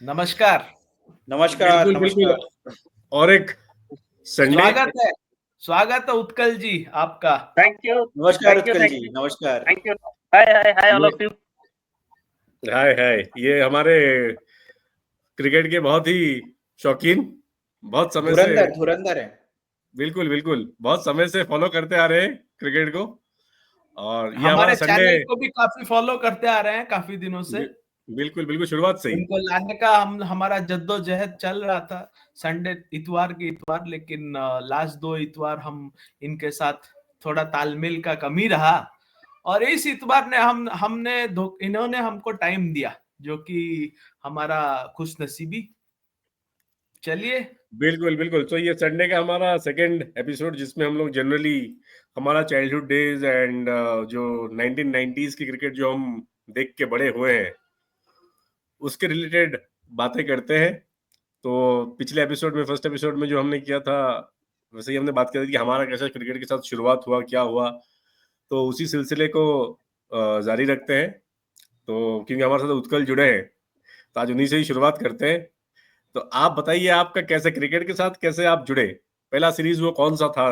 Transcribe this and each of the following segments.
नमस्कार। नमस्कार, बिल्कुल, बिल्कुल। नमस्कार। और एक संडे स्वागत है उत्कल जी आपका। थैंक यू, नमस्कार thank you, Utkal thank ji, you, नमस्कार। Thank you. हाय ऑल ये ऑफ यू। हाय ये हमारे क्रिकेट के बहुत ही शौकीन, बहुत समय से धुरंधर है। बिल्कुल, बहुत समय से फॉलो करते आ रहे हैं क्रिकेट को। और ये हमारा हमारे संडे चैनल को भी काफी फॉलो करते आ रहे हैं काफी दिनों से। बिल्कुल शुरुआत से ही इनको लाने का हमारा जद्दोजहद चल रहा था संडे इतवार के इतवार, लेकिन लास्ट 2 इतवार हम इनके साथ थोड़ा तालमेल का कमी रहा और इस इतवार ने इन्होंने हमको टाइम दिया, जो कि हमारा खुशनसीबी। चलिए, बिल्कुल। तो ये संडे का हमारा सेकंड एपिसोड, जिसमें हम लोग जनरली हमारा चाइल्डहुड डेज एंड जो 1990s की क्रिकेट जो हम देख के बड़े हुए हैं उसके रिलेटेड बातें करते हैं। तो पिछले एपिसोड में, फर्स्ट एपिसोड में जो हमने किया था, वैसे ही हमने बात की थी कि हमारा कैसे क्रिकेट के साथ शुरुआत हुआ, क्या हुआ। तो उसी सिलसिले को जारी रखते हैं। तो क्योंकि हमारे साथ उत्कल जुड़े हैं तो आज उन्हीं से ही शुरुआत करते हैं। तो आप बताइए, आपका कैसे क्रिकेट के साथ कैसे आप जुड़े? पहला सीरीज वो कौन सा था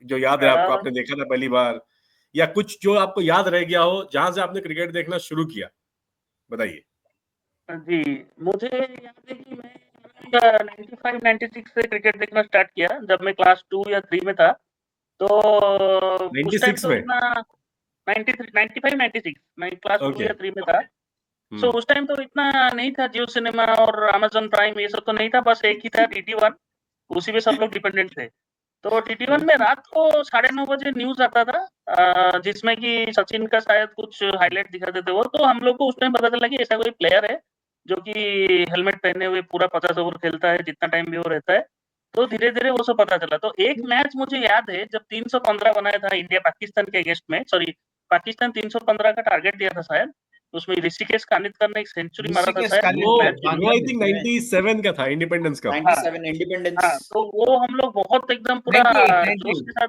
जो याद है आपको, आपने देखा था पहली बार, या कुछ जो आपको याद रह गया हो जहां से आपने क्रिकेट देखना शुरू किया, बताइए। जी, मुझे याद है कि मैं 95-96 से क्रिकेट देखना स्टार्ट किया जब मैं क्लास 2 या 3 में था। तो उस टाइम 96 तो में? इतना 93 95-96 मैं क्लास 2 ओके। या 3 में था। सो उस टाइम तो इतना नहीं था, जियो सिनेमा और अमेज़न प्राइम ये सब तो नहीं था, बस एक ही था DD1, उसी पे सब लोग डिपेंडेंट थे। तो DD1 में रात को 9:30 बजे न्यूज़ आता था, जिसमें कि सचिन का शायद कुछ हाइलाइट दिखाते थे वो, तो हम लोग को उस टाइम पता चला कि ऐसा कोई प्लेयर है, जो कि हेलमेट पहने हुए पूरा 50 ओवर खेलता है, जितना टाइम भी वो रहता है। तो धीरे-धीरे वो सब पता चला। तो एक मैच मुझे याद है जब 315 बनाया था इंडिया पाकिस्तान के अगेंस्ट में, सॉरी पाकिस्तान 315 का टारगेट दिया था शायद। उसमें ऋषिकेश कानितकर ने एक सेंचुरी मारा था शायद वो उस मैच में। वो आई थिंक 97 का था, इंडिपेंडेंस कप। 97 इंडिपेंडेंस। हाँ, तो वो हम लोग बहुत एकदम पूरा 98 जोश के साथ,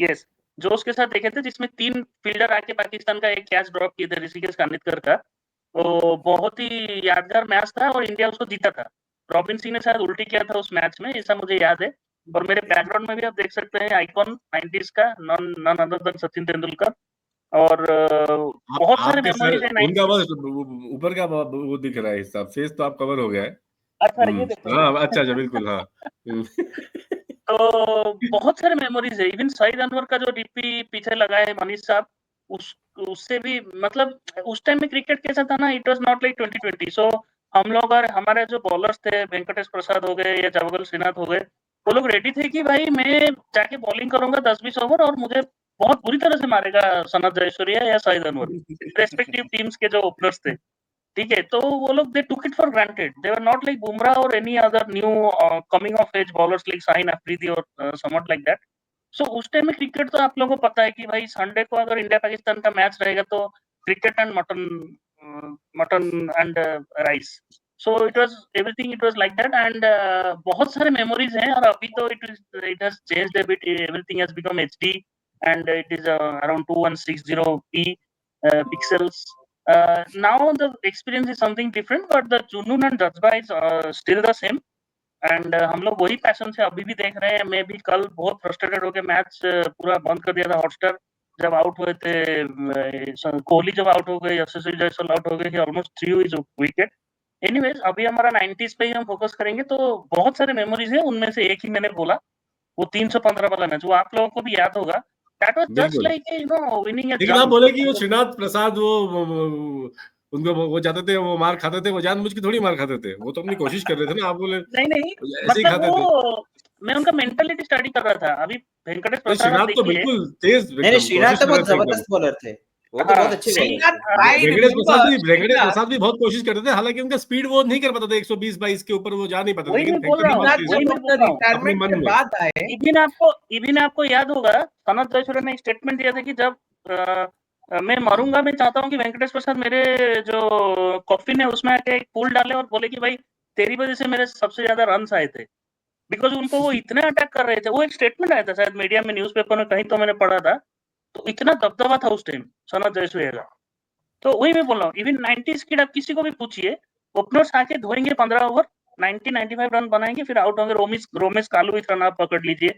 यस, जोश के साथ देखे थे, जिसमें 3 फील्डर आके पाकिस्तान का एक कैच ड्रॉप किए थे ऋषिकेश कानितकर का। तो बहुत ही यादगार मैच था और इंडिया उसको जीता था। रॉबिन सिंह ने शायद उल्टी किया था उस मैच में, ऐसा मुझे याद है। और मेरे बैकग्राउंड में भी आप देख सकते हैं आइकॉन 90s का, none other than Sachin Tendulkar. और बहुत सारे आपके सर, मेमोरीज है उनका 90s। बस ऊपर का वो दिख रहा है, हिसाब फेस तो आप कवर हो गया है। अच्छा, ये देखो। हाँ, अच्छा बिल्कुल, हाँ। तो बहुत सारे मेमोरीज है। इवन सईद अनवर का जो डीपी पीछे लगा है मनीष साहब, उस उससे भी मतलब उस टाइम में क्रिकेट कैसा था ना, इट वाज नॉट लाइक 2020। सो हम लोग और हमारे जो बॉलर्स थे, वेंकटेश प्रसाद हो गए या जवागल श्रीनाथ हो गए, वो लोग रेडी थे कि भाई मैं जाके बॉलिंग करूंगा 10-20 ओवर और मुझे बहुत बुरी तरह से मारेगा सनत जयसूर्या या सईद अनवर, रेस्पेक्टिव टीम्स के जो ओपनर्स थे। ठीक है, तो वो लोग they took it for granted. They were not like Bumrah और any other new coming of age bowlers like Shaheen Afridi और समव्हाट लाइक दैट। सो उस टाइम में क्रिकेट तो आप लोगों को पता है कि भाई संडे को अगर इंडिया पाकिस्तान का मैच रहेगा तो cricket and mutton and rice. So it was everything, it was like that. And बहुत सारे मेमोरीज हैं। और अभी तो it has changed a bit, everything has become HD and it is around 2160p pixels. Now the experience is something different, but the जुनून and जज्बा is still the same. And हम लोग वही पैशन से अभी भी देख रहे हैं। मैं भी कल बहुत फ्रस्ट्रेटेड होकर मैच पूरा बंद कर दिया था हॉटस्टार, जब आउट हुए थे कोहली, जब आउट हो गए, यशस्वी जायसवाल आउट हो गए, ऑलमोस्ट 3 इज विकेट। एनीवेज, अभी हमारा 90s पे ही हम फोकस करेंगे। तो बहुत सारे मेमोरीज है, उनमें से एक ही मैंने बोला, वो 315 वाला मैच, वो आप लोगों को भी याद होगा। दैट वाज जस्ट बिल्कुल। लाइक विनिंग ए लेकिन आप बोले कि वो श्रीनाथ प्रसाद, उनको वो जाते थे, वो मार खाते थे, वो जानबूझ के थोड़ी मार खाते थे, वो तो अपनी कोशिश कर रहे थे ना। आप बोले नहीं, ऐसे ही मतलब खाते थे। वो मैं उनका मेंटालिटी स्टडी कर रहा था। अभी वेंकटेश नहीं, प्रसाद आप श्रीनाथ तो देखिए। बिल्कुल तेज नहीं एकदम श्रीनाथ कोशिश तो कर रहे बहुत थे एकदम। जबरदस्त बॉलर थे। वो तो हाँ, बहुत अच्छे बॉलर श्रीनाथ, थे। I वेंकटेश remember प्रसाद भी बहुत कोशिश करते थे, हालांकि उनका स्पीड वो नहीं कर पाता था, 120-22 के ऊपर वो जा नहीं पाता था, वही लेकिन मैं बोल फेंकते रहा थे हूँ, बहुत श्रीनाथ तेज वही जब मैं अपने बोल रहा हूँ। अपने रिटायरमेंट मन के में। बाद आए, इबिन आपको याद होगा, सनत जयसूर्या ने एक स्टेटमेंट दिया था कि जब मैं मरूंगा, मैं चाहता हूँ कि वेंकटेश प्रसाद मेरे जो कॉफिन है उसमें आके एक फूल डाले और बोले कि भाई तेरी वजह से मेरे सबसे ज्यादा रन आए थे। बिकॉज उनको वो इतने अटैक कर रहे थे। वो एक स्टेटमेंट आया था शायद मीडिया में, न्यूज़पेपर में कहीं तो मैंने पढ़ा था। तो इतना दबदबा था उस टाइम सनत जयसूर्या का। तो वही मैं बोल रहा हूँ, इवन 90s किड आप किसी को भी पूछिए, ओपनर्स आके धोएंगे 15 ओवर, 90-95 रन बनाएंगे, फिर आउट होंगे। रोमेश कालू इस रन आप पकड़ लीजिए,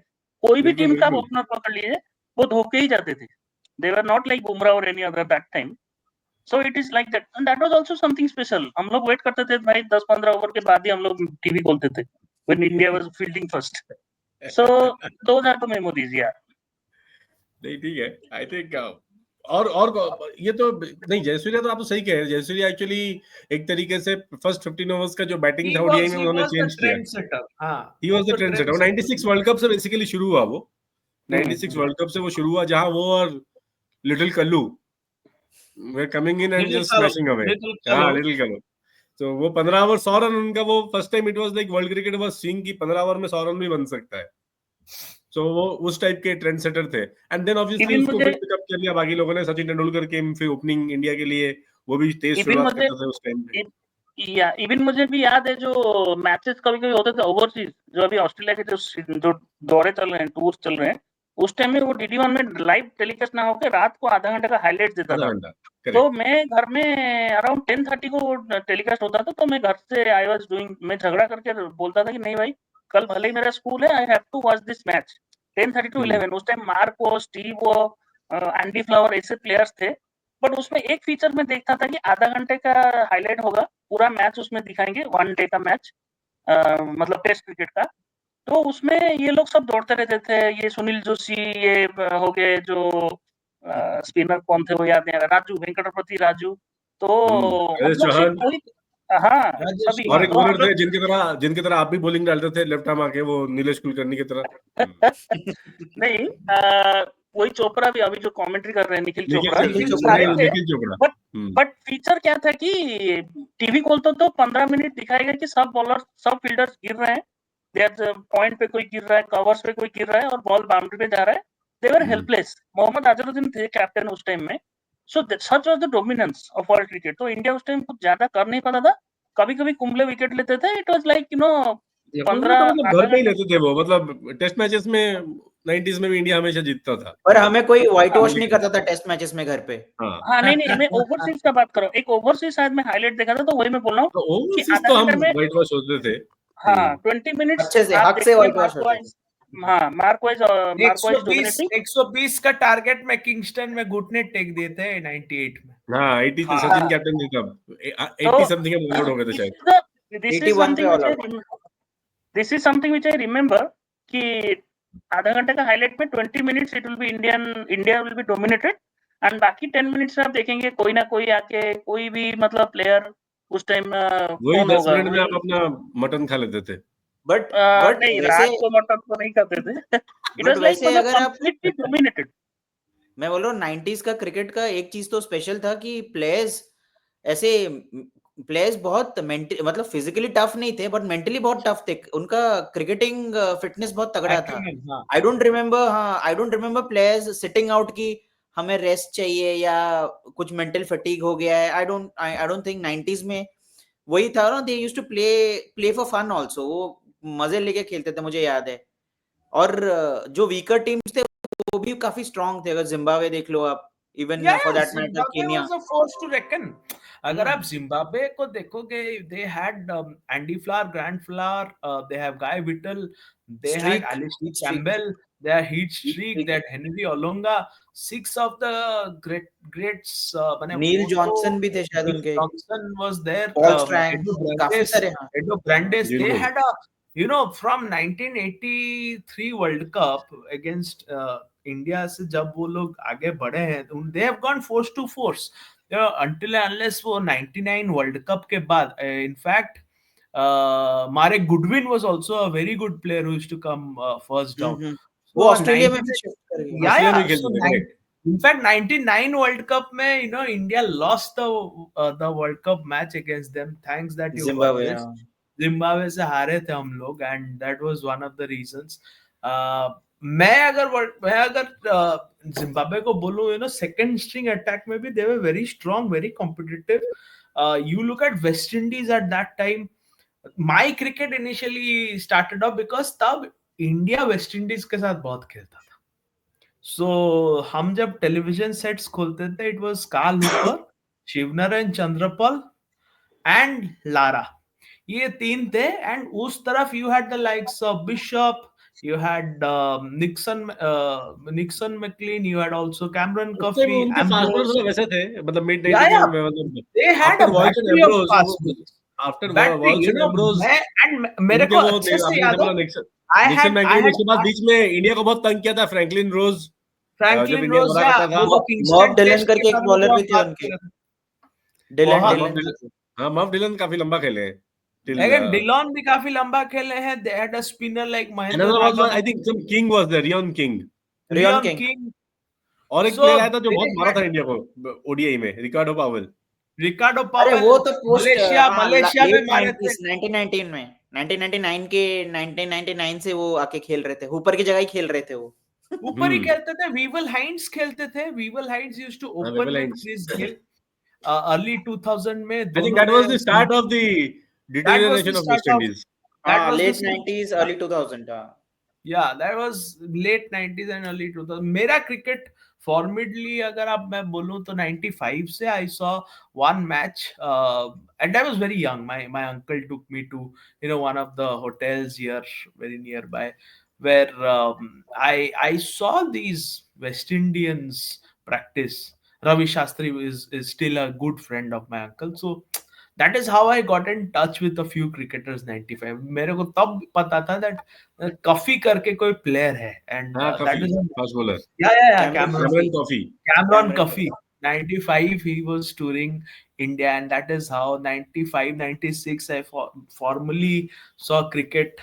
कोई भी टीम का ओपनर पकड़ लीजिए, वो धो के ही जाते थे। दे वर नॉट लाइक बुमराह और any other that time. So it is like that, and that was also something special. हम लोग वेट करते थे भाई 10-15 ओवर के बाद ही हम लोग टीवी खोलते थे when India was fielding first. So those are the memories यार। नहीं ठीक है, आई थिंक और ये तो नहीं, जयसूर्या तो आप तो सही कह रहे हैं। जयसूर्या एक्चुअली एक तरीके से फर्स्ट 15 ओवर्स का जो बैटिंग था ओडीआई में उन्होंने चेंज किया। He was the trend setter. 96 world cup से बेसिकली शुरू हुआ वो। 96 वर्ल्ड कप से वो शुरू हुआ, जहां वो और little Kallu were coming in and just smashing away. हां, लिटिल कल्लू। तो वो 15 ओवर 100 रन उनका, वो first time it was like world cricket was seeing कि 15 ओवर में 100 रन भी बन सकता है। सो वो उस टाइप के ट्रेंड सेटर थे। एंड देन ऑब्वियसली उसको फिर पिकअप कर लिया बाकी लोगों ने। सचिन तेंदुलकर केम फिर ओपनिंग इंडिया के लिए, वो भी तेज शुरुआत करते थे उस टाइम पे। या इवन मुझे भी याद है जो मैचेस कभी-कभी होते थे ओवरसीज, जो अभी ऑस्ट्रेलिया के जो दौरे चल रहे हैं, टूर चल रहे हैं, उस टाइम में वो डीडी वन में लाइव टेलीकास्ट ना होकर रात को आधा घंटे का हाइलाइट्स देता था। तो मैं घर में अराउंड 10:30 को टेलीकास्ट होता था, तो मैं घर से आई वाज डूइंग, मैं झगड़ा करके बोलता था कि नहीं भाई, कल भले ही मेरा स्कूल है, I have to watch this match 10:30 to 11। उस टाइम मार्क वो, स्टीव वो, एंडी फ्लावर ऐसे प्लेयर्स थे। बट उसमें एक फीचर में देखता था कि आधा घंटे का हाईलाइट होगा, पूरा मैच उसमें दिखाएंगे, 1 डे का मैच, मतलब टेस्ट क्रिकेट का। तो उसमें ये लोग सब दौड़ते रहते थे, ये सुनील जोशी, ये हो गए जो स्पिनर कौन थे वो याद नहीं आ रहा, राजू, वेंकटपति राजू। तो हम लोग सिर्फ कोई, हाँ, सभी। और एक बॉलर थे जिनकी तरह आप भी बॉलिंग डालते थे लेफ्ट आर्म आके, वो नीलेश कुलकर्णी की तरह। नहीं, वही चोपड़ा भी अभी जो कमेंट्री कर रहे हैं, निखिल चोपड़ा। बट फीचर क्या था कि टीवी खोलते तो 15 मिनट दिखाएगा कि सब बॉलर, सब फील्डर्स गिर रहे हैं, पॉइंट पे कोई गिर रहा है, कवर्स पे कोई गिर रहा है और बॉल बाउंड्री पे जा रहा है। They were helpless. Mohammad Azharuddin थे कैप्टन उस टाइम में। So such was the dominance of world cricket. तो इंडिया उस टाइम कुछ ज्यादा कर नहीं पाता था, कभी-कभी कुंबले विकेट लेते थे। इट वाज लाइक 15 घर पे ही लेते थे वो, मतलब टेस्ट मैचेस में 90s में भी इंडिया हमेशा जीतता था। और हमें कोई व्हाइट वॉश नहीं करता था टेस्ट मैचेस में घर पे। हाँ, नहीं, मैं ओवरसीज का बात कर रहा हूँ। एक ओवरसीज शायद मैं हाईलाइट देखा था, तो वही मैं बोल रहा हूँ तो ओवरसीज तो हम व्हाइट वॉश होते थे। हाँ, 20 मिनट्स अच्छे से, हक से व्हाइट वॉश होते थे। हाँ, मार्कवाइज 120 का टारगेट में किंगस्टन में घुटने टेक दिए थे 98 में। हाँ, 80 सचिन कैप्टन थी तब, 80 समथिंग में बॉल हो गए थे शायद। 81 पे all out. This is something which I remember कि आधा घंटे का हाईलाइट में 20 minutes it will be India will be dominated, and बाकी 10 मिनट्स में आप देखेंगे कोई ना कोई आके, कोई भी मतलब प्लेयर उस टाइम वही 10 मिनट में आप अपना मटन खा लेते थे। बट नहीं, रात को मटन तो नहीं खाते थे। इट वाज लाइक अगर आप कंप्लीटली डोमिनेटेड। मैं बोल रहा हूँ 90s का क्रिकेट का एक चीज तो स्पेशल था कि प्लेयर्स बहुत मतलब फिजिकली टफ नहीं थे, बट मेंटली बहुत टफ थे। उनका क्रिकेटिंग फिटनेस बहुत तगड़ा था। I don't remember players sitting out की हमें रेस्ट चाहिए या कुछ मेंटल फटीग हो गया है। आई डोंट थिंक 90s में वही था ना। They used to play for fun also. वो मजे लेके खेलते थे, मुझे याद है। और जो वीकर टीम्स थे वो भी काफी स्ट्रांग थे। अगर जिम्बाब्वे देख लो आप, even for that matter Kenya was a force to reckon. अगर आप जिम्बाब्वे को देखोगे, they had Andy Flower, Grant Flower, they have Guy Whittall, they had Alistair Campbell, they are heat streak, that Henry Olonga, 6 of the greats, nil Johnson भी थे शायद उनके। Johnson was there, काफी सारे। Edo Brandes, they had a, from 1983 World Cup against India से जब वो लोग आगे बढ़े हैं, they have gone force to force, until and unless वो 99 World Cup के बाद, in fact Marek Goodwin was also a very good player who used to come first down. वो ऑस्ट्रेलिया में भी शिफ्ट कर गया। In fact, 99 World Cup में, India lost the World Cup match against them. Thanks that you got this. Zimbabwe से हारे थे हम लोग, and that was one of the reasons. मैं अगर Zimbabwe को बोलूं, second string attack में भी they were very strong, very competitive. You look at West Indies at that time. My cricket initially started off because तब India West Indies के साथ बहुत खेलता था। सो हम जब टेलीविजन सेट्स खोलते थे, it was Carl Hooper, Shivnarine Chanderpaul, and Lara, ये तीन थे। एंड उस तरफ you had the likes of Bishop, you had Nixon McLean, you had also Cameron Coffey, उनके फास्ट बॉलर Ambrose. थोड़ा वैसे थे, मतलब मिड Yeah, 90s yeah. में, मतलब They had after a Walsh and battery of Ambrose, fast bowlers. After Battery, Walsh you and know, Ambrose, मेरे उनके को वो अच्छे से आपने याद जैसे है। बोला I निक्सन had मैकलिन, उसके बाद बीच में इंडिया को बहुत तंग किया था फ्रैंकलिन रोज, जब Franklin इंडिया Rose, दौरा करता था। वो किंगस्टन मॉब डिलन टेस्ट के करके एक बारे में बॉलर जो भी आप थे बात उनके, कर रहे थे, डिलन बहुत डिलन। हाँ, मॉब डिलन काफी लंबा खेले हैं till अगेन डिलॉन भी काफी लंबा खेले हैं। They had a spinner like Mahendra another was I Nagarjun, think some king was there, Rion King, Rion Rion King. King. और एक So प्लेयर आया था जो they बहुत मारा had था इंडिया को ओडीआई में, रिकार्डो पावेल। रिकार्डो अरे पावेल, वो तो पोस्ट मलेशिया में लेट मारे थे। 1919 में, 1999 के 1999 से वो आके खेल रहे थे, ऊपर की जगह ही खेल रहे थे वो। ऊपर ही खेलते थे। वीवल हाइंड्स खेलते थे। Wavell Hinds used to open with Chris Gayle early 2000 में। I think दोनों that was the ने, start of the that was the deterioration of start West of, Indies. that हाँ, was late the 90s early 2000। yeah, that was late 90s and early 2000. मेरा cricket फॉर्मेटली अगर आप मैं बोलूं तो 95 से I saw one match, and I was very young. My uncle took me to, you know, one of the hotels here very nearby, where I saw these West Indians practice. Ravi Shastri is still a good friend of my uncle, so that is how I got in touch with a few cricketers 95. मेरे को तब पता था that coffee करके कोई player है, and हाँ, that काफी is fast bowler, yeah, Cameron Cameron coffee. Cameron Cameron Coffey. 95 he was touring India, and that is how 95 96 I formally saw cricket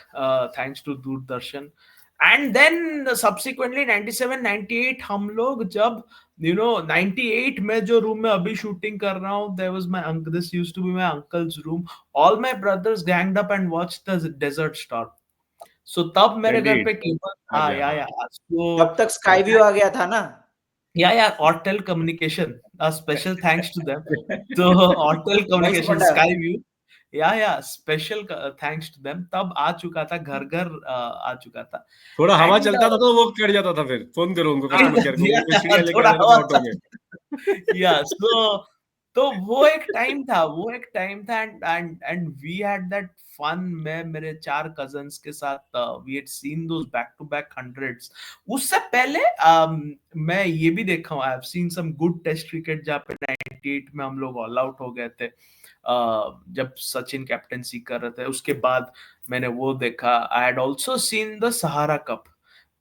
thanks to Doordarshan. And then subsequently 97 98 हम लोग जब, you know, 98 में जो room में अभी shooting कर रहा हूँ, there was my uncle, this used to be my uncle's room. All my brothers ganged up and watched the Desert Storm. So तब मेरे घर पे केबल, हाँ या so तब तक स्काई व्यू आ गया था ना। yeah, Ortel Communication, a special thanks to them. So Ortel Communication, Nice, Skyview, yeah, special thanks to them. तब आ चुका था, घर घर आ चुका था। थोड़ा हवा And, चलता था तो वो कट जाता था, फिर फोन करो उनको, कस्टमर केयर को, वो चिड़िया लेके थोड़ा आ जाता था हवा ऑटो में। yeah, तो वो एक टाइम था, and we had that fun. मैं मेरे 4 कजन्स के साथ we had seen those back to back hundreds. उससे पहले मैं ये भी देखा हूँ, I have seen some good test cricket जहाँ पे 98 में हम लोग ऑल आउट हो गए थे, जब सचिन कैप्टेंसी कर रहे थे। उसके बाद मैंने वो देखा। I had also seen the Sahara cup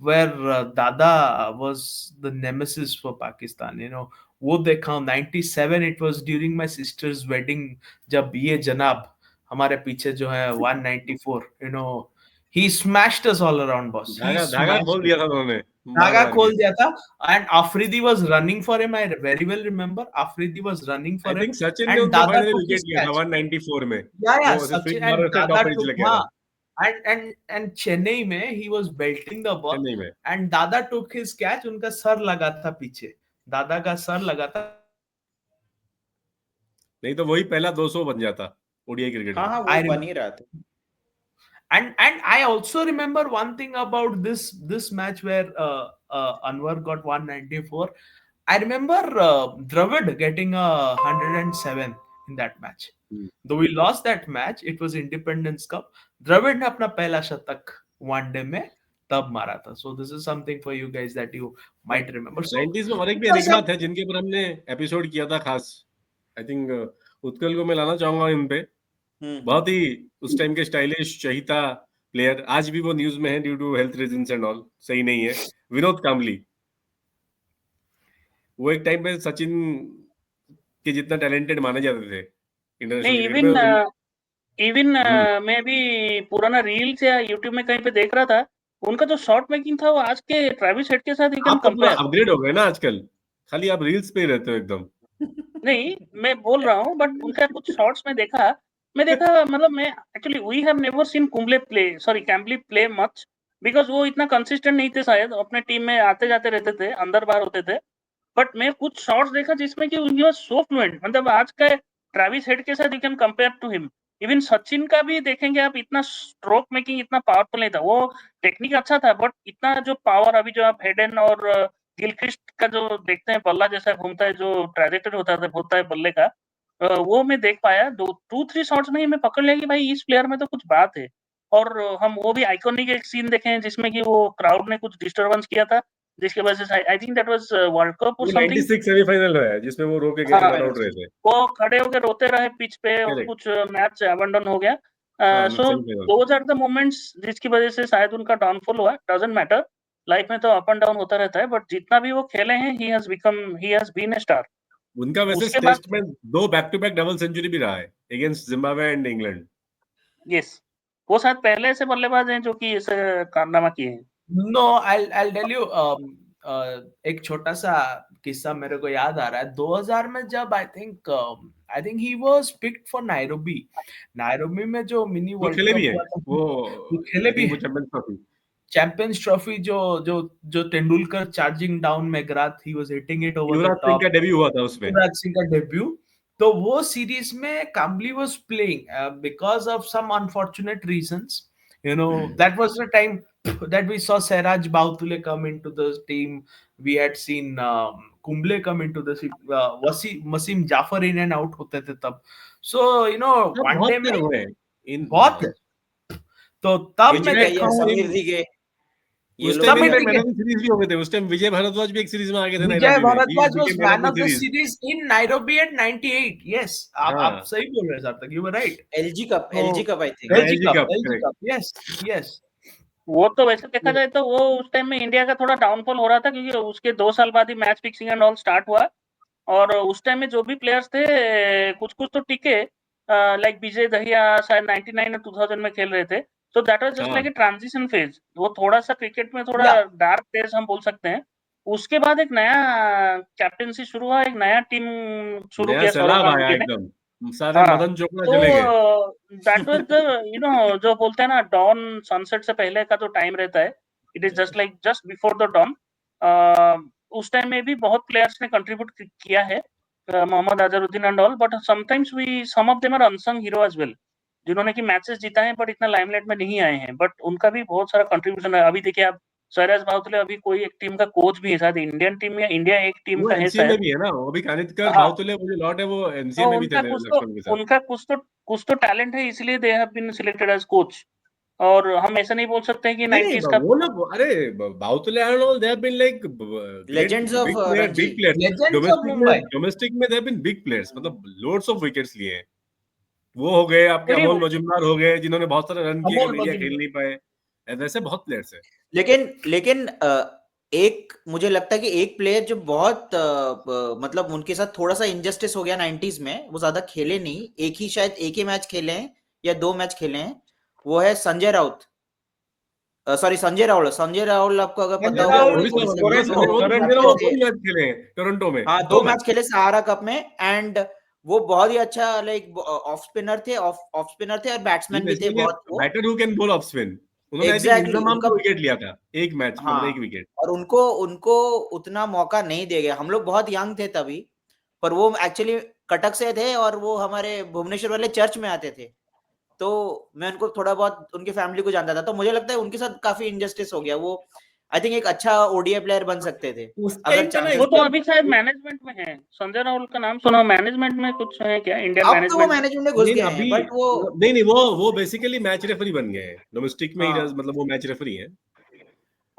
where Dada was the nemesis for Pakistan, you know, वो देखा हूँ। 97 it was during my sister's wedding, जब ये जनाब हमारे पीछे जो है 194, you know, he smashed us all around, boss. He धागा खोल दिया था उन्होंने, धागा खोल दिया था। And Afridi was running for him, I very well remember. Afridi was running for I him, think Sachin ने and उनको Dada finally took wicket his लिया था catch. 194 में। Yeah, वो Sachin, स्विंग and मारने से Dada टॉप एज took, लेके आ रहा। and Chennai में he was belting the ball, Chennai में, and Dada took his catch. उनका सर लगा था पीछे, दादा का सर लगा था। नहीं तो वही पहला 200 बन जाता ओडीआई क्रिकेट में। हाँ, वो बन ही रहा था। And I also remember one thing about this match where Anwar got 194. I remember Dravid getting 107 in that match. Though we lost that match, it was Independence Cup. Dravid ने अपना पहला शतक वनडे में तब मारा था. So this is something for you guys that you might remember. So 90s में और एक भी एनिग्मा थे जिनके ऊपर हमने एपिसोड किया था खास। आई थिंक उत्कल को मैं लाना चाहूंगा इन पे। बहुत ही उस टाइम के स्टाइलिश चहिता प्लेयर, आज भी वो न्यूज में है due to health reasons and all, सही नहीं है, विनोद कामली। वो एक टाइम पे सचिन के जितना टैलेंटेड माने जाते थे इंटरनेशनल क्रिकेट में। इवन मैं भी पुराना रील्स या यूट्यूब में कहीं पे देख रहा था, उनका जो शॉट मेकिंग था वो आज के ट्रेविस हेड के साथ यू कैन कंपेयर। अपग्रेड हो गए ना आजकल, खाली आप रील्स पे ही रहते हो एकदम। नहीं, मैं बोल रहा हूँ, बट उनका कुछ शॉट्स में देखा, मतलब मैं actually we have never seen Kambli play much, because वो इतना कंसिस्टेंट नहीं थे शायद, अपने टीम में आते जाते रहते थे, अंदर बाहर होते थे। बट मैं कुछ शॉट्स देखा जिसमें कि ही वाज सो फ्लुएंट, मतलब आज का ट्रेविस हेड के साथ you can compare to him. Even Sachin का भी देखेंगे आप, इतना स्ट्रोक मेकिंग इतना पावरफुल नहीं था, वो टेक्निक अच्छा था, बट इतना जो पावर अभी जो आप हेडन और गिलक्रिस्ट का जो देखते हैं, बल्ला जैसा घूमता है, जो ट्रैजेक्टरी होता है बल्ले का, वो मैं देख पाया 2-3 शॉट्स में ही मैं पकड़ लिया कि भाई इस प्लेयर में तो कुछ बात है। और हम वो भी आइकॉनिक एक सीन देखे हैं जिसमें कि वो क्राउड ने कुछ डिस्टर्बेंस किया था, जिसकी वजह से I think that was world cup और समथिंग। 96 सेमीफाइनल है जिसमें वो रो के गए रन आउट रहे थे। वो खड़े होकर रोते रहे पिच पे और Correct. कुछ मैच अबंडन हो गया। So semi-final. Those are the moments जिसकी वजह से शायद उनका डाउनफॉल हुआ। डजंट मैटर, लाइफ में तो अप एंड डाउन होता रहता है, बट जितना भी वो खेले हैं ही हैज बीन ए स्टार। उनका वैसे उसके बाद टेस्ट में 2 back to back double century भी रहा है against Zimbabwe and England. Yes, वो शायद पहले ऐसे बल्लेबाज हैं जो कि ऐसे कारनामा किए हैं। नो, I'll tell you, एक छोटा सा किस्सा मेरे को याद आ रहा है 2000 में जब I think he was picked for Nairobi में जो मिनी वो वर्ल्ड खेले कप भी है हुआ था, वो खेले भी है चैंपियंस ट्रॉफी। चैंपियंस ट्रॉफी जो Tendulkar charging down McGrath, he was hitting it over the Yuvraj Singh top, का डेब्यू हुआ था उसमें। युवराज सिंह का डेब्यू। तो वो सीरीज में Kambli was playing because of some unfortunate reasons, you know, that was the time that we saw Seraj Bautule come into the team. We had seen Kumble come into the Wasim Jafar in and out होते थे तब। So you know, one day में बहुत है। तो तब मैं देखा हूँ समीर दिगे, उस time man of the series भी हो गए थे। उस टाइम विजय भारद्वाज भी एक सीरीज में आ गए थे। विजय Bhardwaj was man of the series in Nairobi at 98. Yes, आप सही बोल रहे हैं सार्थक, you were right. LG Cup I think। LG Cup, yes। वो तो वैसे देखा जाए तो वो उस टाइम में इंडिया का थोड़ा डाउनफॉल हो रहा था, क्योंकि उसके 2 साल बाद ही match fixing and all start हुआ। और उस टाइम में जो भी प्लेयर्स थे कुछ तो टिके, लाइक विजय दहिया शायद 99 और 2000 में खेल रहे थे। So that was just like a transition phase। वो थोड़ा सा क्रिकेट में थोड़ा डार्क फेज हम बोल सकते हैं। उसके बाद एक नया कैप्टेंसी शुरू हुआ, एक नया टीम शुरू किया सौरव गांगुली ने। सारे मदन चोपड़ा चले गए। दैट वाज द जो बोलते हैं ना, डॉन सनसेट से पहले का जो टाइम रहता है, it is just before the dawn. उस टाइम में भी बहुत प्लेयर्स ने कंट्रीब्यूट किया है, Mohammad Azharuddin and all, but sometimes some of them are unsung hero as well, जिन्होंने की मैचेस जीता है बट इतना लाइमलाइट में नहीं आए हैं, बट उनका भी बहुत सारा कंट्रीब्यूशन है। अभी देखिए आप, सरज बावतुले अभी कोई एक टीम का कोच भी है शायद, इंडियन टीम या इंडिया एक टीम का है शायद, भी है ना वो भी। कानितकर बावतुले वो जो लॉट है वो एमसीए में भी थे लक्ष्मण के साथ। उनका कुछ तो टैलेंट है, इसलिए they have been selected as coach. और हम ऐसा नहीं बोल सकते हैं कि 90s का वो लोग, अरे बावतुले and all they have been like legends of big players. Domestic में they have been big players, मतलब लोड्स ऑफ विकेट्स लिए हैं। वो हो गए आपके अमोल मजुमदार हो गए, जिन्होंने बहुत सारे रन किए, इंडिया खेल नहीं पाए। ऐसे बहुत प्लेयर्स हैं। लेकिन एक मुझे लगता है कि एक प्लेयर जो बहुत मतलब उनके साथ थोड़ा सा इनजस्टिस हो गया 90s में, वो ज्यादा खेले नहीं, एक ही मैच खेले हैं या 2 मैच खेले हैं, वो है संजय राउत। सॉरी संजय राहुल आपको अगर पता होगा, टोरंटो में हाँ 2 मैच खेले सहारा कप में, एंड वो बहुत ही अच्छा लाइक ऑफ स्पिनर थे और बैट्समैन भी थे बहुत। Batter who can bowl off spin. उन्होंने उनका विकेट लिया था एक मैच में, एक विकेट। और उनको उतना मौका नहीं दिया गया। हम लोग बहुत यंग थे तभी, पर वो एक्चुअली कटक से थे और वो हमारे भुवनेश्वर वाले चर्च में आते थे, तो मैं उनको थोड़ा बहुत उनकी फैमिली को जानता था, तो मुझे लगता है उनके साथ काफी इनजस्टिस हो गया। वो आई थिंक एक अच्छा ओडीआई प्लेयर बन सकते थे अगर वो तो अभी शायद मैनेजमेंट में है। संजय राहुल का नाम सुना, मैनेजमेंट में कुछ है क्या? इंडिया मैनेजमेंट, तो वो मैनेजमेंट में घुस गए हैं, बट वो नहीं वो बेसिकली मैच रेफरी बन गए हैं डोमेस्टिक में। मतलब वो मैच रेफरी है।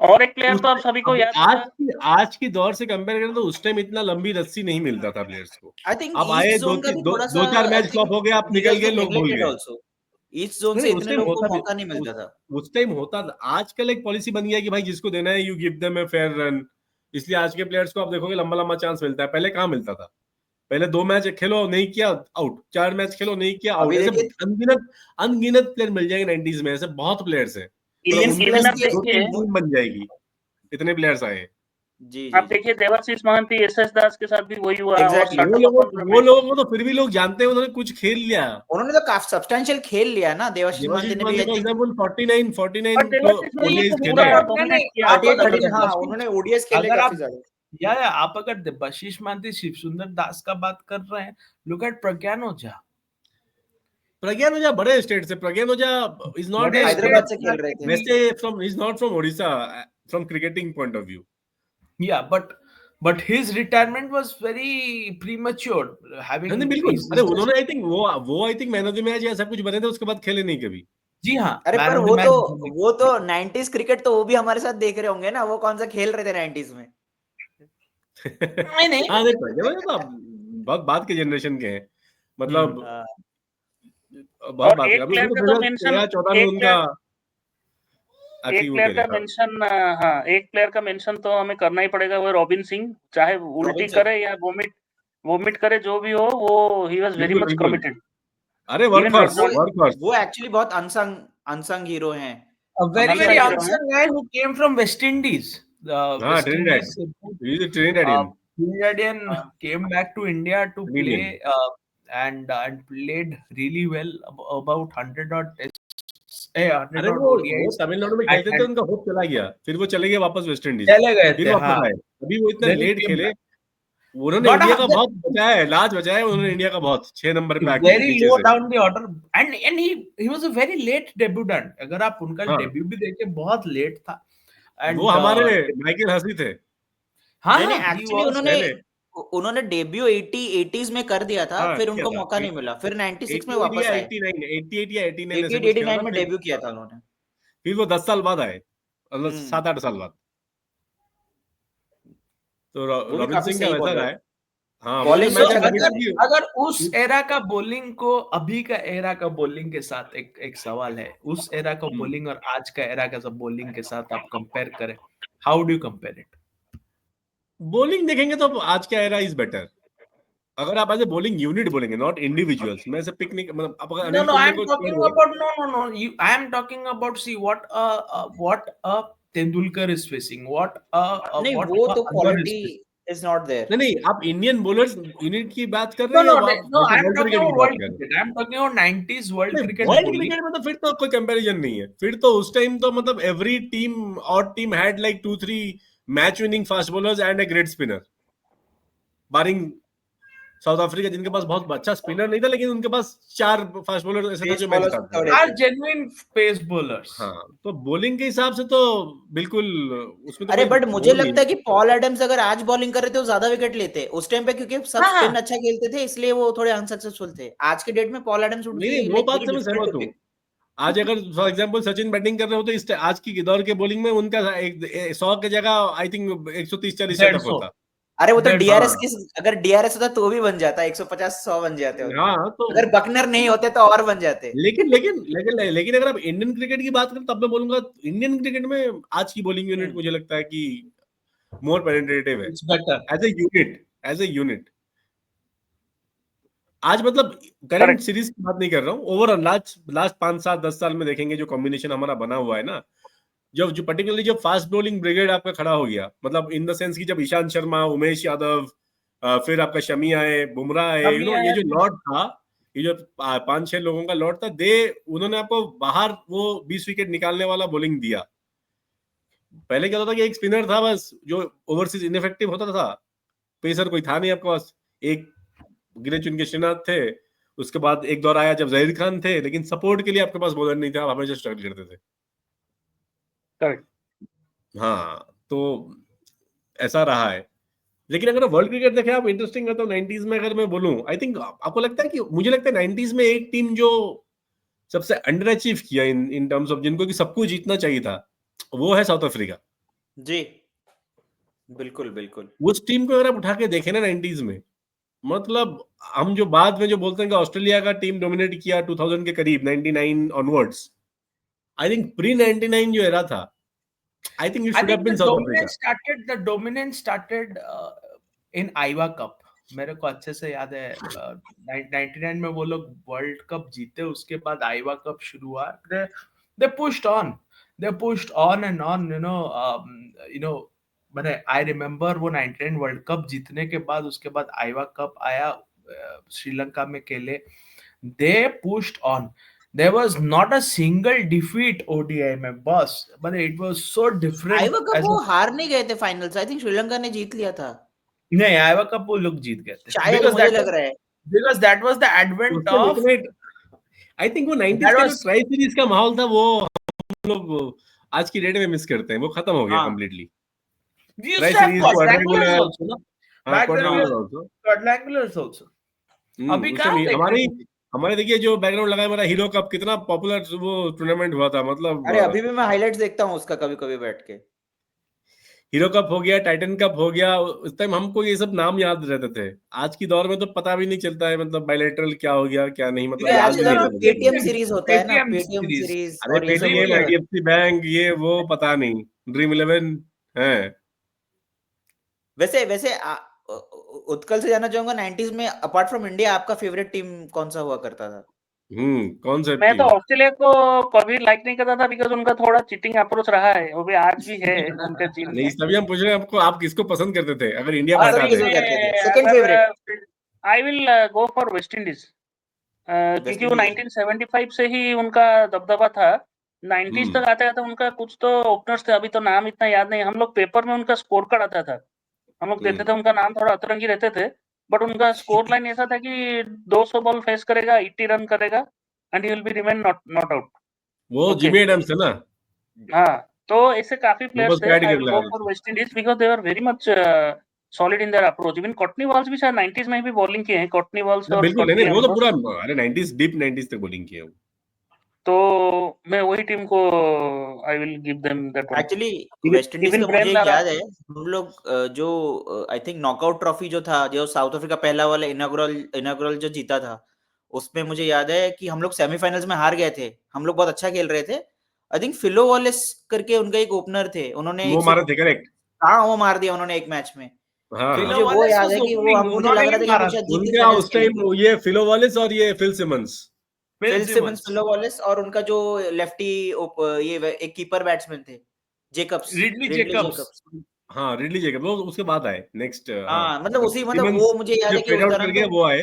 और एक प्लेयर तो आप सभी को याद, आज की दौर से कंपेयर करें तो उस टाइम इतना लंबी रस्सी नहीं मिलता था प्लेयर्स को। आई थिंक अब आए 2-4 मैच फ्लॉप हो गए, आप निकल गए, लोग भूल गए। इस जोन से इतने लोगों को मौका नहीं मिलता था। उस टाइम होता था। आजकल एक पॉलिसी बन गया कि भाई जिसको देना है you give them a fair run, इसलिए आज के प्लेयर्स को आप देखोगे लंबा चांस मिलता है। पहले कहाँ मिलता था? पहले 2 मैच खेलो नहीं किया आउट, 4 मैच खेलो नहीं किया आउट। ऐसे अनगिनत प्लेयर मिल जाएंगे 90s में, ऐसे बहुत प्लेयर्स हैं। बन जाएगी, इतने प्लेयर्स आए। जी आप देखिए देवाशीष महंती, एसएस दास के साथ भी वही हुआ। वो लोगों को तो फिर भी लोग जानते हैं, उन्होंने कुछ खेल लिया, उन्होंने तो काफी सब्सटेंशियल खेल लिया ना। देवाशीष महंती ने भी एग्जांपल 49 उन्होंने ओडीएस खेले काफी ज्यादा। या आप अगर देवाशीष महंती, शिव सुंदर दास का बात कर रहे हैं, लुक एट प्रज्ञान ओझा बड़े स्टेट से। प्रज्ञान ओझा इज नॉट हैदराबाद से खेल रहे थे, वैसे from, is not from Odisha from cricketing point of view. Yeah, but but his retirement was very premature. Having नहीं बिल्कुल, अरे उन्होंने आई थिंक वो I think man of the match या सब कुछ बने थे, उसके बाद खेले नहीं कभी। जी हाँ, अरे मैन पर ऑफ द मैच वो तो 90s क्रिकेट तो वो भी हमारे साथ देख रहे होंगे ना, वो कौन सा खेल रहे थे 90s में। नहीं हाँ देखो, ये तो बहुत बाद के जनरेशन के हैं, मतलब बहुत और बात एक अभी प्लेयर का तो मेंशन 13-14 में उनका एक प्लेयर का मेंशन, हाँ एक प्लेयर का मेंशन तो हमें करना ही पड़ेगा, वो रॉबिन सिंह, चाहे उल्टी करे या वोमिट करे, जो भी हो, वो he was very much committed. अरे वर्कहॉर्स वो एक्चुअली बहुत अनसंग हीरो हैं। A very unsung guy who came from West Indies. West Indies, he's a Trinidadian. Trinidadian came back to India to play and played really well, about 100 odd tests. 100 odd ODIs. वो तमिलनाडु में खेलते थे, उनका hope चला गया, फिर वो चले गए वापस वेस्ट इंडीज, चले गए थे, वापस आए। अभी वो इतना लेट खेले, उन्होंने इंडिया का बहुत बचाया है, लाज बचाया उन्होंने इंडिया का बहुत, 6 नंबर पे आके very low down the order, and he was a very late debutant. अगर आप उनका डेब्यू भी देखें, बहुत लेट था। And वो हमारे माइकल हसी थे। हाँ, एक्चुअली उन्होंने डेब्यू 80s में कर दिया था, फिर उनको मौका नहीं मिला, फिर 96 में वापस आए। 88 में डेब्यू किया था उन्होंने, फिर वो 10 साल बाद आए, मतलब 7-8 साल बाद। तो रॉबिन सिंह का वैसा रहा है। हाँ, अगर उस एरा का बॉलिंग को अभी का एरा का बॉलिंग के साथ एक सवाल है, उस एरा का बॉलिंग और आज का एरा का बॉलिंग के साथ आप कंपेयर करें, how do you compare it? Bowling देखेंगे तो आज का एरा इज बेटर। अगर आप एज ए बॉलिंग यूनिट बोलेंगे, नॉट इंडिविजुअल्स, मैं ऐसे पिकनिक मतलब आप अगर no I am talking about no I am talking about, see what a Tendulkar is facing, what नहीं, वो तो क्वालिटी is not there. नहीं, आप इंडियन बॉलर्स यूनिट की बात कर रहे हैं? No, I am talking about world cricket. I am talking about 90s world cricket. World cricket में तो फिर तो कोई कंपैरिजन नहीं है। फिर तो उस टाइम तो मतलब एवरी टीम और team had like 2-3 match winning fast bowlers and a great spinner, barring South Africa, जिनके पास बहुत अच्छा स्पिनर नहीं था, लेकिन उनके पास 4 फास्ट बॉलर ऐसे थे जो मैच करते थे, आर जेन्युइन पेस बॉलर्स। हाँ, तो बॉलिंग के हिसाब से तो बिल्कुल उसमें तो अरे बट मुझे लगता है कि पॉल एडम्स अगर आज बॉलिंग कर रहे थे, वो ज्यादा विकेट लेते उस टाइम पे, क्योंकि सब स्पिन अच्छा खेलते थे, इसलिए वो थोड़े अनसक्सेसफुल थे। आज के डेट में पॉल एडम्स नहीं, वो बात से मैं सहमत हूं। आज अगर फॉर एग्जांपल सचिन बैटिंग कर रहे हो तो इस आज की दौर के बॉलिंग में उनका 100 की जगह आई थिंक 130-140 सेटअप होता। अरे वो तो डीआरएस की, अगर डीआरएस होता तो भी बन जाता, 150-100 बन जाते होते। हाँ, तो अगर बकनर नहीं होते तो और बन जाते। लेकिन अगर आप इंडियन क्रिकेट की बात करें, तब मैं बोलूंगा इंडियन क्रिकेट में आज की बॉलिंग यूनिट मुझे लगता है कि मोर पेनिट्रेटिव है एज ए यूनिट। आज मतलब करंट सीरीज की बात नहीं कर रहा हूँ, ओवरऑल लास्ट 5-7-10 साल में देखेंगे जो कॉम्बिनेशन हमारा बना हुआ है ना, जो पर्टिकुलरली जो फास्ट बॉलिंग ब्रिगेड आपका खड़ा हो गया, मतलब इन द सेंस कि जब ईशांत शर्मा, उमेश यादव, फिर आपका शमी आए, बुमराह आए, ये जो लॉट था, ये जो 5-6 लोगों का लॉट था, उन्होंने आपको बाहर वो 20 विकेट निकालने वाला बॉलिंग दिया। पहले क्या होता था कि एक स्पिनर था बस, जो ओवरसीज इनइफेक्टिव होता था, पेसर कोई था नहीं आपके पास, एक गिने चुन के श्रीनाथ थे, उसके बाद एक दौर आया जब जहीर खान थे, लेकिन सपोर्ट के लिए आपके पास बॉलर नहीं था, आप हमेशा स्ट्रगल करते थे। करेक्ट। हाँ, तो ऐसा रहा है। लेकिन अगर वर्ल्ड क्रिकेट देखें आप, इंटरेस्टिंग है तो 90s में अगर मैं बोलूं, आई थिंक आपको लगता है कि मुझे लगता है 90s में एक टीम जो सबसे अंडर अचीव किया इन टर्म्स ऑफ, जिनको कि सब कुछ जीतना चाहिए था, वो है साउथ अफ्रीका। जी बिल्कुल बिल्कुल। उस टीम को अगर आप उठा के देखें ना 90s में, मतलब हम जो बाद में जो बोलते हैं कि ऑस्ट्रेलिया का टीम डोमिनेट किया 2000 के करीब, 99 ऑनवर्ड्स, आई थिंक प्री 99 जो एरा था, I think it should have been South Africa. The dominance started in Aiwa Cup. मेरे को अच्छे से याद है 99 में वो लोग वर्ल्ड कप जीते, उसके बाद आईवा कप शुरू हुआ। They pushed on and on, you know, मैंने I remember वो 99 वर्ल्ड कप जीतने के बाद, उसके बाद आईवा कप आया, श्रीलंका में खेले, they pushed on. There was not a single defeat ODI में, बस, but it was so different. Aiwa cup वो हार नहीं गए थे फाइनल्स, आई थिंक श्रीलंका ने जीत लिया था। नहीं, आईवा कप वो लोग जीत गए थे, शायद मुझे लग रहा है, because that was the advent of, I think वो 90s का जो ट्राई सीरीज का माहौल था, वो हम लोग आज की डेट में मिस करते हैं, वो खत्म हो गया completely. You Tri used to have series, quadrangulars quadrangular, also, no? Back then we quadrangular had also. quadrangulars also. अभी उस कहाँ टाइम देखने हमारे को? हमारे देखिए जो बैकग्राउंड लगा है हमारा हीरो कप, कितना पॉपुलर वो टूर्नामेंट हुआ था, मतलब अरे अभी भी मैं हाइलाइट्स देखता हूँ उसका कभी कभी बैठ के। हीरो कप हो गया, टाइटन कप हो गया, उस टाइम हमको ये सब नाम याद रहते थे। आज की दौर में तो पता भी नहीं चलता है, मतलब बायलैटरल क्या हो गया क्या नहीं, मतलब क्योंकि याद आज भी के नहीं दौर में रहता। पेटीएम सीरीज होता है ना, पेटीएम पेटीएम सीरीज। सीरीज अरे और ये सब पेटीएम, होता है। आईडीएफसी बैंक, ये वो पता नहीं, ड्रीम 11 है। वैसे वैसे उत्कल से जानना चाहूंगा, 90s में अपार्ट फ्रॉम इंडिया आपका फेवरेट टीम कौन सा हुआ करता था? कौन सा मैं तो टीम? ऑस्ट्रेलिया को कभी लाइक नहीं करता था, बिकॉज उनका थोड़ा चीटिंग अप्रोच रहा है, वो भी आज भी है उनके टीम नहीं, में। तभी हम पूछ रहे हैं आपको, आप किसको पसंद करते थे अगर इंडिया को हाँ, हटा सब दे? किसको करते थे? मैं second favourite I will go for West Indies, West क्योंकि वो इंडीज। 1975 से ही उनका दबदबा था। 90s तक आते आते उनका कुछ तो ओपनर्स थे, अभी तो नाम इतना याद नहीं। हम लोग पेपर में उनका स्कोर कार्ड आता था, हम लोग देते थे, उनका नाम थोड़ा अतरंगी रहते थे, बट उनका स्कोर लाइन ऐसा था कि 200 बॉल फेस करेगा, 80 रन करेगा and he will be remain not out. वो ओके, जिमी एडम्स है ना? हाँ, तो ऐसे काफी वो प्लेयर्स बस थे। पैड आई कर विल लगा गो रहे फॉर थे। West Indies because they are very much solid in their approach. Even Courtney Walsh भी शायद 90s में भी बॉलिंग किए हैं, कॉटनी वॉल्स ना और बिल्कुल नहीं, कॉटनी वो तो एम्ब्रोस। पूरा, अरे 90s, डीप 90s तक बॉलिंग किया वो। तो मैं वही टीम को I will give them that one. Actually West Indies even का मुझे ब्रेन एक लारा। याद है, हम लोग जो आई थिंक नॉकआउट ट्रॉफी जो था, जो साउथ अफ्रीका पहला वाला इनॉग्रल जो जीता था, उसमें मुझे याद है कि हम लोग सेमीफाइनल्स में हार गए थे। हम लोग बहुत अच्छा खेल रहे थे। आई थिंक फिलो वॉलेस करके उनका एक ओपनर थे, उन्होंने वो मारे थे, करेक्ट। हाँ, वो मार दिया उन्होंने एक मैच में। हाँ फिर हाँ, मुझे वो याद है कि वो मुझे लग रहा था कि हम लोग शायद जीत के उनका फाइनल्स उस टाइम खेलेंगे। ये फिलो वॉलिस और ये Phil Simmons. Phil Simmons, Philo Wallace और उनका जो लेफ्टी ये एक कीपर बैट्समैन थे, Jacobs, Ridley Ridley Jacobs. Jacobs. हाँ, रिडली जेकब वो उसके बाद आए नेक्स्ट। हाँ, हाँ, मतलब उसी, मतलब सिमंस वो मुझे याद जो है कि फेड उस आउट कर दौरान गए तो वो आए।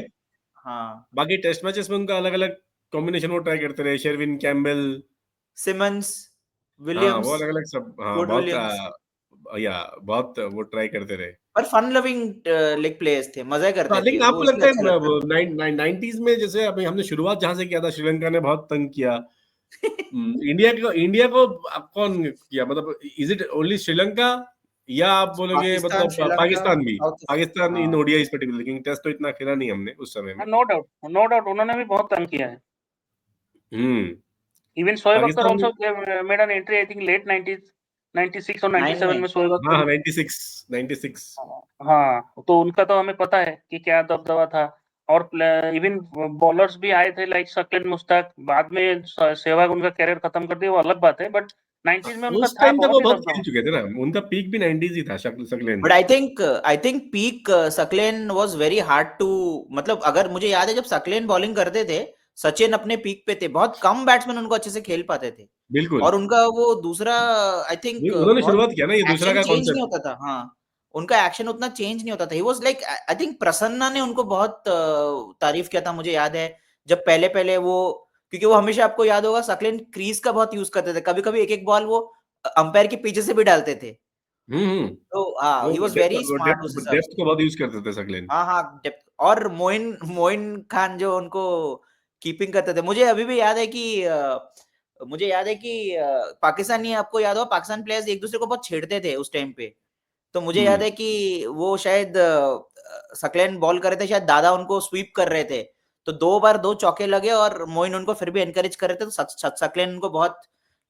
हाँ, बाकी टेस्ट मैचेस में उनका अलग अलग कॉम्बिनेशन वो ट्राई करते रहे, शेरविन कैम्बेल। सिमंस, हाँ, वो विलियम्स, अलग अलग सब, हाँ गुड बहुत विलियम्स। या बहुत वो ट्राई करते रहे। पर फन लविंग लेग प्लेयर्स थे, मजा करते थे लेकिन वो, आपको इसलिए लगता अच्छा है लगता था। 90s में, जैसे अभी हमने शुरुआत जहां से किया था, श्रीलंका ने बहुत तंग किया। इंडिया को कौन किया, मतलब इज इट ओनली श्रीलंका, या आप बोलोगे पाकिस्तान, मतलब श्रीलंका, पाकिस्तान भी? साउथ पाकिस्तान इन हाँ। ओडीआईस पर्टिकुलर, लेकिन टेस्ट तो इतना खेला नहीं हमने उस समय में। नो डाउट, नो डाउट, उन्होंने भी बहुत तंग किया है। Hmm even Shoaib Akhtar Pakistan also made an entry, I think late 90s, 96 और 97 में शोएब हाँ अख्तर। 96। हाँ, तो उनका तो हमें पता है कि क्या दबदबा था। और इवन बॉलर्स भी आए थे लाइक शकील मुश्ताक, बाद में सहवाग उनका कैरियर खत्म कर दिया, वो अलग बात है, बट 90s में उनका उस था टाइम तक वो बहुत ही बहुत दबदबा। खेल चुके थे ना, उनका पीक भी 90s ही था, Saqlain. But I think peak Saqlain was very hard to, मतलब अगर मुझे याद है जब सकलेन बॉलिंग करते थे, सचिन अपने पीक पे थे, बहुत कम बैट्समैन उनको अच्छे से खेल पाते थे। बिल्कुल, और उनका वो दूसरा आई थिंक उन्होंने बहुत शुरुआत किया ना, ये दूसरा एक्शन का चेंज नहीं कॉन्सेप्ट। होता था। हाँ, उनका एक्शन उतना चेंज नहीं होता था। He was like, I think Prasanna ने उनको बहुत तारीफ किया था, मुझे याद है जब पहले पहले वो, क्योंकि वो हमेशा, आपको याद होगा, सकलेन क्रीज का बहुत यूज करते थे, कभी कभी एक एक बॉल वो अंपायर के पीछे से भी डालते थे। हम्म तो हाँ, वो he was very depth smart उस हिसाब डेप्थ से। को बहुत यूज करते थे सकलेन। हाँ हाँ, डेप्थ। और मोइन मोइन खान जो उनको कीपिंग करते थे, मुझे अभी भी याद है कि मुझे याद है कि पाकिस्तानी, आपको याद हो, पाकिस्तान प्लेयर्स एक दूसरे को बहुत छेड़ते थे उस टाइम पे। तो मुझे याद है कि वो शायद सकलेन बॉल कर रहे थे, शायद दादा उनको स्वीप कर रहे थे, तो 2 बार 2 चौके लगे और मोइन उनको फिर भी एनकरेज कर रहे थे, तो सकलेन उनको बहुत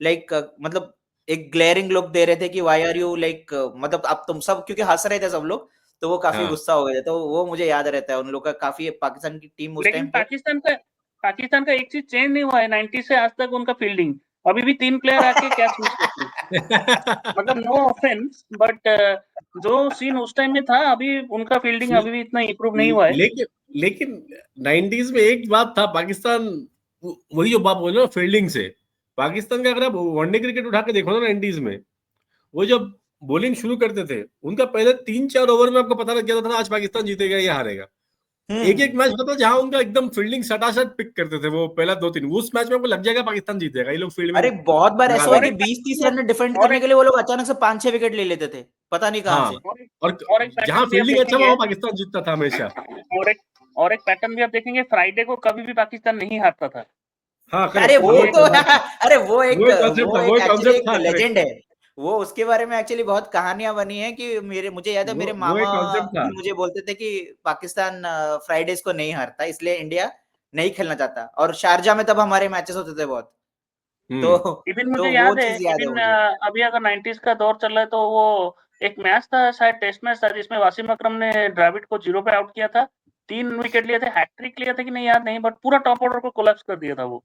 लाइक मतलब एक ग्लेयरिंग लुक दे रहे थे कि व्हाई आर यू लाइक, मतलब अब तुम सब, क्योंकि हंस रहे थे सब लोग, तो वो काफी हाँ, गुस्सा हो गए थे। तो वो मुझे याद रहता है उन लोग का काफी, पाकिस्तान की टीम उस लेकिन टाइम पे। पाकिस्तान का एक चीज चेंज नहीं हुआ है 90 से आज तक, उनका फील्डिंग। अभी भी 3 प्लेयर आके कैच मिस करते हैं। मतलब नो ऑफेंस, बट जो सीन उस टाइम में था, अभी उनका फील्डिंग अभी भी इतना इंप्रूव नहीं हुआ है। लेकिन लेकिन 90s में एक बात था, पाकिस्तान, वही जो बात बोल रहे हो फील्डिंग से, पाकिस्तान का अगर आप वनडे क्रिकेट उठा के देखो ना 90s में, वो जब बॉलिंग शुरू करते थे, उनका पहले 3-4 ओवर में आपको पता लग जाता था आज पाकिस्तान जीतेगा या हारेगा। एक एक मैच होता था जहां उनका एकदम फील्डिंग सटासट पिक करते थे, वो पहला 2-3, उस मैच में आपको लग जाएगा पाकिस्तान जीतेगा, ये लोग फील्ड में अरे बहुत बार लगा ऐसा हुआ देंगे। कि 20-30 रन डिफेंड और करने एक के लिए वो लोग अचानक से 5-6 विकेट ले लेते थे, पता नहीं कहाँ हाँ, से। और और एक जहां पैटर्न भी आप फील्डिंग अच्छा हुआ देखेंगे, वो पाकिस्तान जीतता था हमेशा। और एक पैटर्न भी आप देखेंगे, फ्राइडे को कभी भी पाकिस्तान नहीं हारता था। हाँ, अरे करेक्ट, वो वो एक तो वो अरे एक कॉन्सेप्ट वो था, एक वो एक एक्चुअली कॉन्सेप्ट एक था, करेक्ट। लेजेंड है। वो उसके बारे में एक्चुअली बहुत कहानियां बनी है कि मुझे याद है, मेरे वो एक मामा कॉन्सेप्ट था। भी मुझे बोलते थे कि पाकिस्तान फ्राइडेज को नहीं हारता, इसलिए इंडिया नहीं खेलना चाहता, और शारजा में तब हमारे मैचेस होते थे बहुत। तो इवन तो मुझे वो याद है, चीज याद है इवन मुझे। अभी अगर 90s का दौर चल रहा है तो वो एक मैच था, शायद टेस्ट मैच था, जिसमें वासिम अकरम ने द्रविड़ को 0 पे आउट किया था, 3 विकेट लिए थे, हैट्रिक लिया था कि नहीं याद नहीं, बट पूरा टॉप ऑर्डर को कोलैप्स कर दिया था वो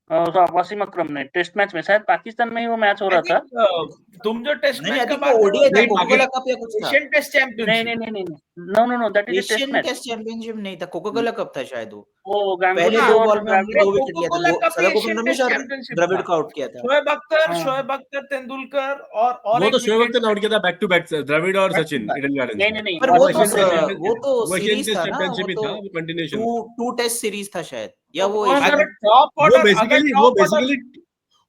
वासिम अकरम ने टेस्ट मैच में। शायद पाकिस्तान में ही वो मैच हो आई रहा था। थिंक तुम जो टेस्ट नहीं, मैच आई का थिंक वो बात कर रहे ओडीआई था, नहीं, हो, कोको कोला कप या कुछ था। एशियन टेस्ट नहीं चैंपियनशिप। नहीं नहीं नहीं, no that is a test Asian match. Test championship नहीं था, कोको कोला कप था शायद वो। वो पहले गांगुली 2 और बॉल में हमने द्रविड़। 2 विकेट कोको लिया था, कोला कप ही सदाब हुसैन एशियन रमेश टेस्ट और चैंपियनशिप द्रविड़ था। को आउट किया था। शोएब अख्तर, तेंदुलकर और वो तो एक शोएब विकेट अख्तर ने आउट किया था बैक टू बैक, द्रविड़ और सचिन ईडन गार्डन्स नहीं में। नहीं नहीं, पर वो वो एशियन टेस्ट तो चैंपियन, वो एशियन सीरीज टेस्ट था ना, वो चैंपियनशिप ही तो था, वो कंटिन्यूएशन था। 2 टेस्ट सीरीज था शायद, या वो अगर एशियन।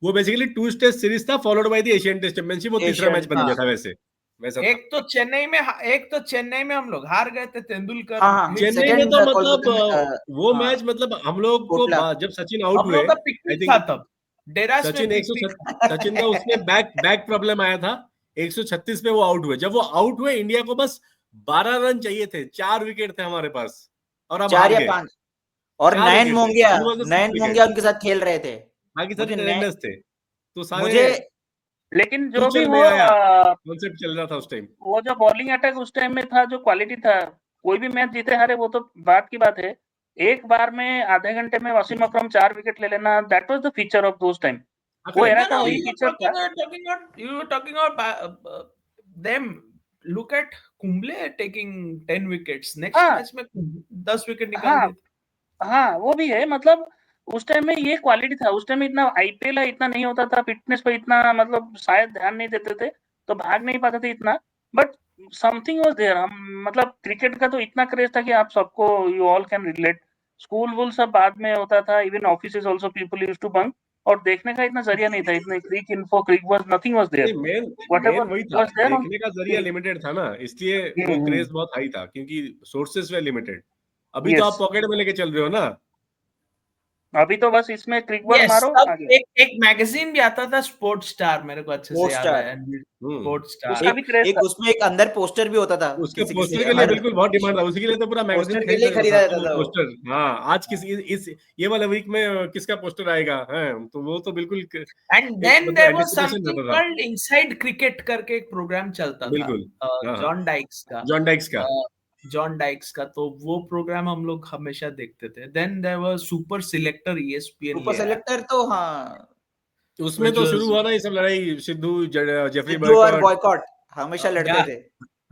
वो बेसिकली 2 टेस्ट सीरीज था followed by the Asian Test Championship. वो तीसरा मैच बन गया था वैसा था। एक तो चेन्नई में हम लोग हार गए थे, तेंदुलकर हाँ, चेन्नई में सेकंड तो कोलकाता में, मतलब वो हाँ, मैच, मतलब हम लोग को कोटला। जब सचिन आउट हम हुए, लोग का आई पिकनिक था थिंक तब, डेरास में सचिन पिकनिक। सचिन का उसमें बैक प्रॉब्लम आया था, 136 पे वो आउट हुए। जब वो आउट हुए, इंडिया को बस 12 रन चाहिए थे, 4 विकेट थे हमारे पास, और हम 4 हार या गए। 5, और 4 नयन विकेट थे, Mongia he was the 6th wicket, उनके साथ खेल रहे थे। बाकी सारे मुझे टेरेंडर्स थे, तो सारे मुझे लेकिन जो भी फ्यूचर हो में आया कॉन्सेप्ट चल रहा था उस टाइम। वो जो बॉलिंग अटैक उस टाइम में था, जो क्वालिटी था, कोई भी मैच जीते हारे वो तो बात की बात है। एक बार में आधे घंटे में वसीम अकरम 4 विकेट ले लेना, that was the feature of those time. वो एरा का वही फीचर था। You were talking about them. Look at Kumble taking 10 wickets. Next हाँ मैच में 10 विकेट निकाल हाँ दिए। हाँ, वो भी है, मतलब उस टाइम में ये क्वालिटी था। उस टाइम में इतना आईपीएल इतना नहीं होता था, फिटनेस पे इतना मतलब शायद ध्यान नहीं देते थे, तो भाग नहीं पाते थे इतना, बट समथिंग वाज देयर। हम मतलब क्रिकेट का तो इतना क्रेज था कि आप सबको, you all can relate. School वूल सब बाद में होता था, even offices also people used to bunk, और देखने का इतना जरिया नहीं था, इतने Cricinfo, Cricbuzz, nothing was there. Man whatever वही था, वाज देयर देखने का जरिया लिमिटेड था ना, इसलिए वो क्रेज बहुत हाई था, क्योंकि सोर्सेस वे लिमिटेड। अभी तो आप यस, पॉकेट में लेके चल रहे हो ना। अभी तो बस इसमें क्रिक बॉल यस, मारो तब आगे। एक मैगजीन भी आता था, स्पोर्ट्स स्टार, मेरे को अच्छे से याद है। स्पोर्ट्स स्टार, उसका भी क्रेज था। उसमें एक अंदर पोस्टर भी होता था, उसके किसी पोस्टर किसी के लिए हर बिल्कुल बहुत डिमांड था, उसी के लिए तो पूरा मैगजीन पोस्टर के लिए खरीदा जाता था वो। पोस्टर। हाँ, आज इस ये वाला वीक में किसका पोस्टर आएगा, है तो वो तो बिल्कुल and then there was something called inside cricket करके एक प्रोग्राम चलता था, बिल्कुल। जॉन डाइक्स का। जॉन डाइक्स का, तो वो प्रोग्राम हम लोग हमेशा देखते थे। Then there was super selector, ESPN super selector, तो हाँ, उसमें तो शुरू हुआ ना ये सब लड़ाई, सिद्धू जेफरी सिद्धू और बॉयकॉट बॉयकॉट हमेशा लड़ते थे।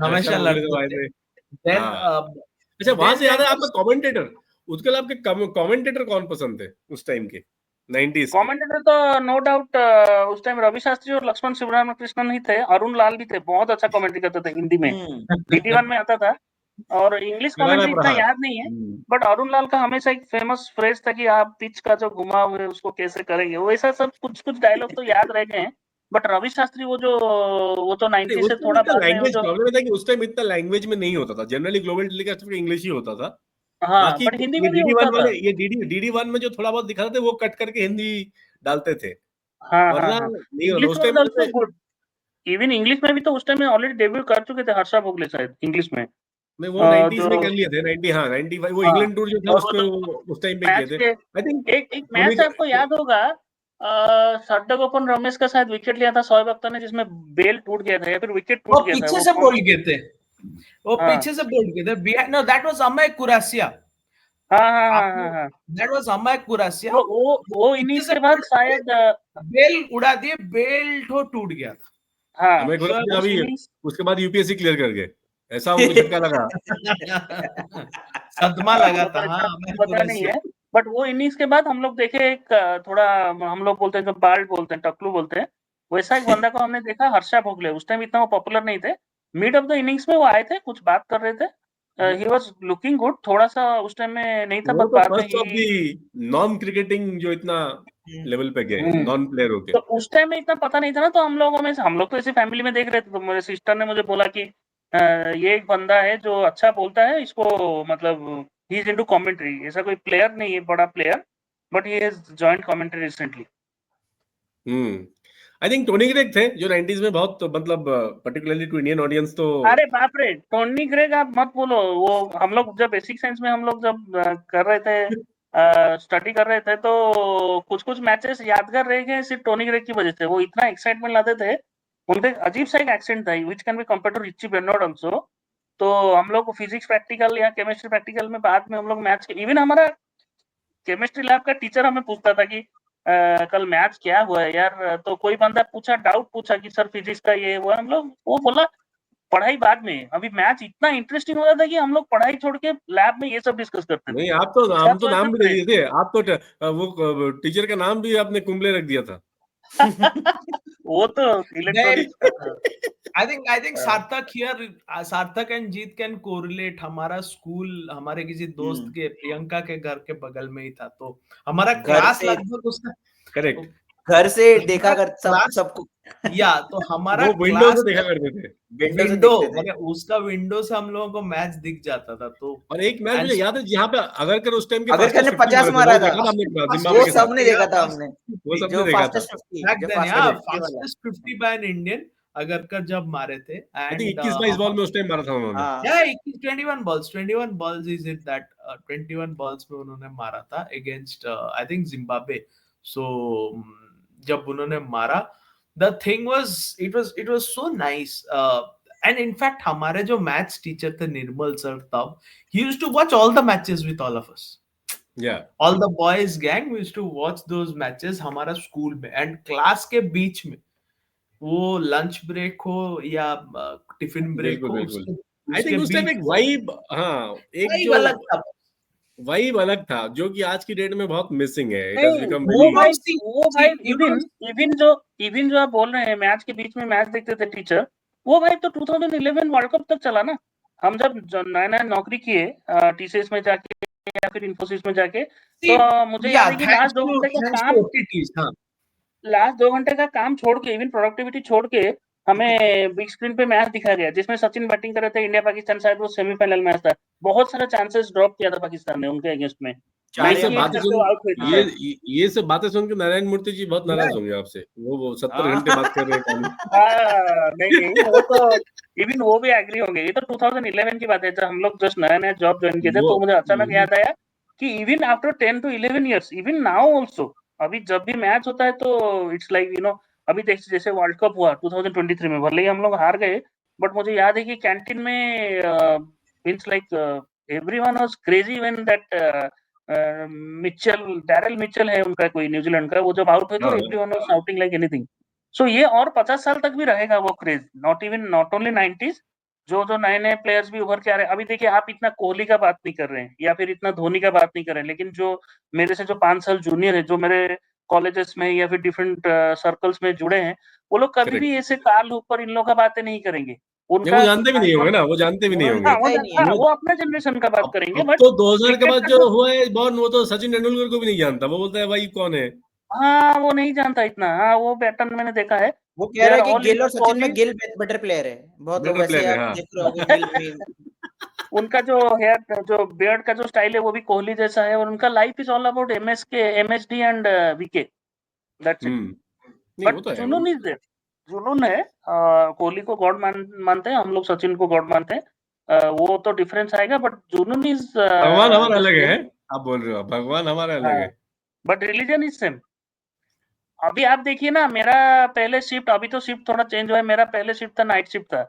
हमेशा लड़ते थे। देन अच्छा, वहां से याद है आपका कमेंटेटर, उसके अलावा आपके कमेंटेटर कौन पसंद थे उस टाइम के 90s के? कमेंटेटर तो नो डाउट उस टाइम रवि शास्त्री और लक्ष्मण शिवरामकृष्णन ही थे। अरुण लाल भी थे, बहुत अच्छा कमेंट्री करते थे हिंदी में, DD1 में आता था। और इंग्लिश कमेंट्री इतना याद नहीं है, बट अरुण लाल का हमेशा एक फेमस फ्रेज था कि आप पिच का जो घुमाव है उसको कैसे करेंगे, वो ऐसा सब कुछ डायलॉग तो याद रह गए हैं। बट रवि शास्त्री वो तो 90 से थोड़ा बाद में वो लैंग्वेज जो, प्रॉब्लम था कि उस टाइम इतना लैंग्वेज में नहीं होता था, जनरली ग्लोबल टेलीकास्ट में इंग्लिश ही होता था। हाँ, बाकी बट हिंदी ये में भी डीडी होता वन था। वाले, ये डीडी वन में जो थोड़ा बहुत दिखाते थे वो कट करके हिंदी डालते थे, हाँ हाँ वरना हाँ, नहीं होता इंग्लिश उस वाज टाइम आल्सो पे। गुड। इवन इंग्लिश में भी तो उस टाइम में ऑलरेडी डेब्यू कर चुके थे हर्षा भोगले शायद इंग्लिश में। नहीं, वो 90s जो में कर लिए थे, 90, हाँ 95, वो हाँ, इंग्लैंड टूर जो था और उस वो पे तो उस टाइम पे किए मैच थे, के आई थिंक। एक मैच आपको याद होगा, सड्डा रमेश का शायद विकेट लिया था शोएब अख्तर ने, जिसमें बेल टूट गया था या फिर विकेट वो टूट गया था। पीछे वो से कौन बोल सी गए थे, वो हाँ पीछे से बोल गए थे, behind, no that was Amay Khurasiya. हाँ हाँ हाँ आपने, हाँ हाँ, दैट वाज अमय कुरासिया। वो पीछे इनिंग्स से के बाद शायद बेल उड़ा दिए, बेल ठो टूट गया था। हाँ, हमें खुद शोएब अभी इनिंग्स उसके बाद यूपीएससी क्लियर कर गए, ऐसा उनको झटका लगा। सदमा लगा वो था, तो हाँ, इतना अमय पता नहीं कुरैशिया। है। बट वो इनिंग्स के बाद हम लोग देखे एक थोड़ा, हम लोग बोलते हैं जो बाल्ड बोलते हैं, टकलू बोलते हैं, वैसा एक बंदा को हमने देखा, हर्षा भोगले। उस टाइम इतना वो पॉपुलर नहीं थे, मिड ऑफ द इनिंग्स में वो आए थे, कुछ बात कर रहे थे। ही वाज लुकिंग गुड, थोड़ा सा उस टाइम में नहीं था, वो बट तो बाद में first of he the non cricketing जो इतना लेवल पे गए, हम्म। नॉन प्लेयर होके। तो उस टाइम में इतना पता नहीं था ना, तो हम लोग तो ऐसे फैमिली में देख रहे थे, तो मेरे सिस्टर ने मुझे बोला कि ये एक बंदा है जो अच्छा बोलता है, इसको मतलब ही इज इनटू कमेंट्री। ऐसा कोई प्लेयर नहीं है बड़ा player, but he has joint commentary recently. I think Tony Greig थे जो 90s में बहुत मतलब पर्टिकुलरली टू इंडियन ऑडियंस तो अरे बाप रे, टोनी ग्रेग आप मत बोलो। वो हम लोग जब बेसिक साइंस में हम लोग जब कर रहे थे, स्टडी कर रहे थे, तो कुछ मैचेस यादगार रह गए सिर्फ टोनी ग्रेग की वजह से। वो इतना एक्साइटमेंट लाते थे, उनका अजीब सा एक एक्सेंट था which can be compared to Richie Benaud also. तो हम लोग फिजिक्स प्रैक्टिकल या केमिस्ट्री प्रैक्टिकल में बाद में हम लोग मैच, इवन हमारा केमिस्ट्री लैब का टीचर हमें पूछता था कि कल मैच क्या हुआ है यार। तो कोई बंदा पूछा, डाउट पूछा कि सर फिजिक्स का ये हुआ, हम लोग वो बोला पढ़ाई बाद में, अभी मैच इतना इंटरेस्टिंग हो रहा था कि हम लोग पढ़ाई छोड़ के लैब में ये सब डिस्कस करते थे। नहीं, आप तो हम तो नाम भी दे दिए थे। आप तो वो टीचर का नाम भी आपने कुंबले रख दिया था। वो तो इलेक्ट्रॉनिक्स का था। I think सार्थक here, सार्थक एंड जीत कैन कोरिलेट। हमारा स्कूल हमारे किसी दोस्त के, प्रियंका के घर के बगल में ही था, तो हमारा क्लास लगभग उसका करेक्ट घर से देखा कर सबको या तो हमारा वो विंडो से देखा करते थे। विंडो मतलब उसका विंडो से हम लोगों को मैच दिख जाता था। तो और एक मैच मुझे याद है जहाँ पे अगर कर उस टाइम के अगर ने 50 मारा था, वो सबने देखा था हमने, वो सबने जो देखा था। Fastest fastest 50 by an Indian अगर कर जब मारे थे। एंड 21-22 बॉल में उस टाइम मारा था उन्होंने। या 21 balls is it that 21 balls में उन्होंने मारा था अगेंस्ट आई थिंक जिम्बाब्वे। सो जब उन्होंने मारा, the thing was it was so nice, and in fact हमारे जो मैथ्स टीचर थे निर्मल सर, तब he used to watch all the matches with all of us. Yeah, all the boys gang we used to watch those matches हमारा school में। And class के बीच में वो lunch break हो या टिफिन ब्रेक हो, आई थिंक उस time एक वाइब, हाँ एक जो अलग था, वाइब अलग था जो कि आज की डेट में बहुत मिसिंग है। इट नहीं, हैज बिकम वो भाई वेरी इवन जो आप बोल रहे हैं मैच के बीच में मैच देखते थे टीचर, वो भाई तो 2011 वर्ल्ड कप तक चला ना। हम जब नया नौकरी किए टीसीएस में जाके या फिर इन्फोसिस में जाके, तो मुझे याद है कि लास्ट 2 घंटे का काम छोड़ के, इवन प्रोडक्टिविटी छोड़ के, हमें बिग स्क्रीन पे मैच दिखाया गया जिसमें सचिन बैटिंग कर रहे थे। इंडिया पाकिस्तान शायद वो सेमीफाइनल मैच था। बहुत सारे चांसेस ड्रॉप किया था पाकिस्तान ने उनके अगेंस्ट में। ये सब बातें सुन के नारायण मूर्ति जी बहुत नाराज होंगे आपसे। वो 70 घंटे बात कर रहे हैं। नहीं, वो तो इवन वो भी एग्री होंगे। ये तो 2011 की बात है जब हम लोग जस्ट नया जॉब ज्वाइन किए थे। तो मुझे अचानक याद आया कि even after 10 to 11 years, even now also, अभी जब भी मैच होता है तो इट्स लाइक अभी जैसे वर्ल्ड कप हुआ 2023 में, भले ही हम लोग हार गए, बट मुझे याद है कि कैंटीन में means like everyone was crazy when that Darrell Mitchell है उनका, कोई न्यूजीलैंड का, वो जब आउट हुए तो everyone was shouting like anything. So ये और 50 साल तक भी रहेगा वो क्रेज, नॉट ओनली 90s। जो नए प्लेयर्स भी उभर के आ रहे हैं। अभी देखिए, आप इतना कोहली का बात नहीं कर रहे हैं या फिर इतना धोनी का बात नहीं कर रहे हैं, लेकिन जो मेरे से जो 5 साल जूनियर है, जो मेरे कॉलेजेस में या फिर डिफरेंट सर्कल्स में जुड़े हैं, वो लोग कभी भी ऐसे काल ऊपर इन लोगों का बातें नहीं करेंगे। उनका वो जानते भी नहीं होंगे ना, वो जानते भी नहीं होंगे। वो अपने जनरेशन का बात करेंगे। बट तो 2000 के बाद जो हुआ है बॉर्न, वो तो सचिन तेंदुलकर को भी नहीं जानता। वो बोलता है भाई कौन है। हाँ, वो नहीं जानता इतना। हाँ, वो पैटर्न मैंने देखा है। वो कह रहा है कि गिल और सचिन में गिल बेटर प्लेयर है। बहुत लोग ऐसे आप देख रहे होंगे गिल में। उनका जो हेयर, जो बियर्ड का जो स्टाइल है, वो भी कोहली जैसा है। और उनका life is all about MSD and VK, that's it. But जुनून इज देयर, जुनून है। कोहली को गॉड मानते हैं हम लोग, सचिन को गॉड मानते हैं। वो तो डिफरेंस आएगा, बट जुनून इज भगवान हमारा अलग है। आप बोल रहे हो भगवान हमारा अलग है, बट रिलीजन इज सेम। अभी आप देखिए ना, मेरा पहले शिफ्ट, अभी तो शिफ्ट थोड़ा चेंज हुआ है, मेरा पहले शिफ्ट था, नाइट शिफ्ट था।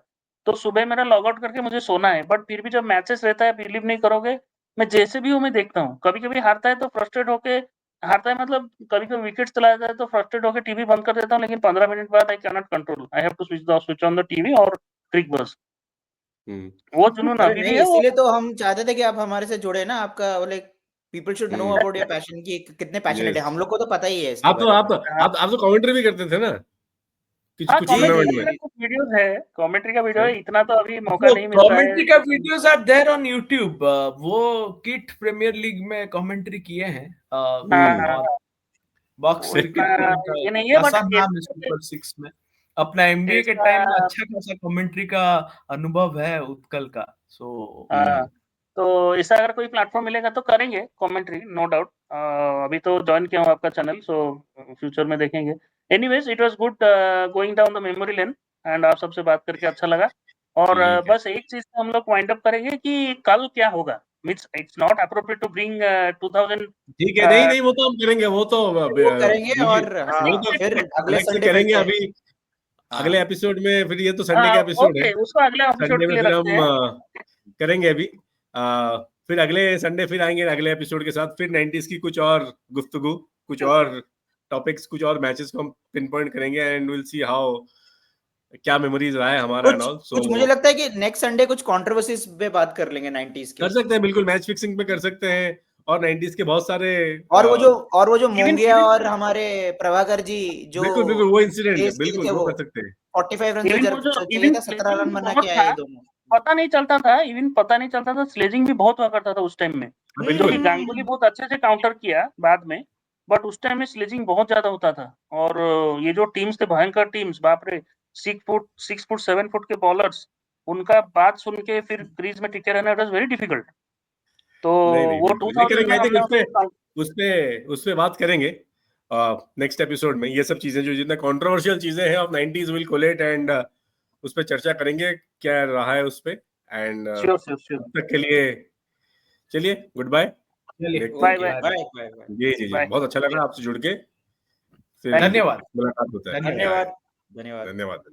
तो सुबह मेरा लॉग आउट करके मुझे सोना है, बट फिर भी जब मैचेस रहता है, बिलीव नहीं करोगे, मैं जैसे भी हूँ मैं देखता हूँ। कभी-कभी हारता है तो फ्रस्ट्रेट होके, हारता है मतलब कभी-कभी विकेट चला जाता है तो फ्रस्ट्रेट होके टीवी बंद कर देता हूँ, लेकिन 15 मिनट बाद I can not control, I have to switch on the TV और क्रिक बस। वो जुनून अभी भी है। इसलिए तो हम चाहते थे कि आप हमारे से जुड़े ना। आपका like people should know about your passion, कि कितने पैशनेट है। हम लोग को तो पता ही है इसके बारे में। आप तो कमेंट्री भी करते थे ना कुछ कमेंट्री का कुछ वीडियोस है, कमेंट्री का वीडियो है। इतना तो अभी मौका नहीं मिलता है। कमेंट्री का videos are there on YouTube। वो किट प्रीमियर लीग में कमेंट्री किए हैं। बॉक्स क्रिकेट ये नहीं है, बट नाम है सुपर 6 में। अपना एमबीए के टाइम में अच्छा खासा कमेंट्री का अनुभव है उत्कल का। सो तो ऐसा अगर कोई प्लेटफॉर्म मिलेगा तो करेंगे कमेंट्री, नो डाउट। अभी तो ज्वाइन किया हूँ आपका चैनल, सो फ्यूचर में देखेंगे। Anyways it was good going down the memory lane and आप सबसे बात करके अच्छा लगा और ठीक है। बस एक चीज हम लोग वाइंड अप करेंगे कि कल क्या होगा means it's not appropriate to bring 2000 ठीक है, नहीं वो तो हम करेंगे, वो तो वो करेंगे और हाँ, वो तो फिर अगले अलग से संडे करेंगे। मिलते हैं। अभी हाँ। अगले एपिसोड में फिर ये तो संडे का एपिसोड है, ओके उसको अगले एपिसोड संडे के में लिए फिर रखते हम हैं करेंगे अभी फिर अगले संडे फिर आएंगे अगले एपिसोड के साथ, फिर 90s की कुछ और गुफ्तगू, कुछ और टॉपिक्स, कुछ और मैचेस को हम पिन पॉइंट करेंगे एंड विल सी हाउ क्या मेमोरीज रहा है हमारा एंड ऑल। कुछ मुझे लगता है कि नेक्स्ट संडे कुछ कंट्रोवर्सीज पे बात कर लेंगे 90s के। कर सकते हैं, बिल्कुल मैच फिक्सिंग पे कर सकते हैं और 90s के बहुत सारे और वो जो मोंगिया और हमारे प्रभाकर जी जो बिल्कुल वो इंसिडेंट केस किए बिल्कुल थे वो वो कर सकते हैं। 45 रन से चाहिए था, 17 रन बना के आए ये दोनों। पता नहीं चलता था, इवन पता नहीं चलता था, स्लेजिंग भी बहुत हुआ करता था उस टाइम में, जो कि बिल्कुल गांगुली बहुत अच्छे से काउंटर किया बाद में, बट उस टाइम में स्लेजिंग बहुत ज्यादा होता था। और ये जो टीम्स थे भयंकर टीम्स, बाप रे, 6 फुट 7 फुट के बॉलर्स, उनका बात सुन के फिर क्रीज में टिके रहना इट वाज वेरी डिफिकल्ट। तो नहीं वो बिल्कुल 2000 करेंगे, में आई थिंक हमने उस पे बात करेंगे नेक्स्ट एपिसोड में। ये सब चीजें जो जितने कंट्रोवर्शियल चीजें हैं of 90s will collate and उस पे चर्चा करेंगे क्या रहा है उस पे एंड श्योर तब तक के लिए चलिए गुड बाय। बाय बाय जी बहुत अच्छा लगा आपसे जुड़ के, फिर धन्यवाद मुलाकात होता है। धन्यवाद।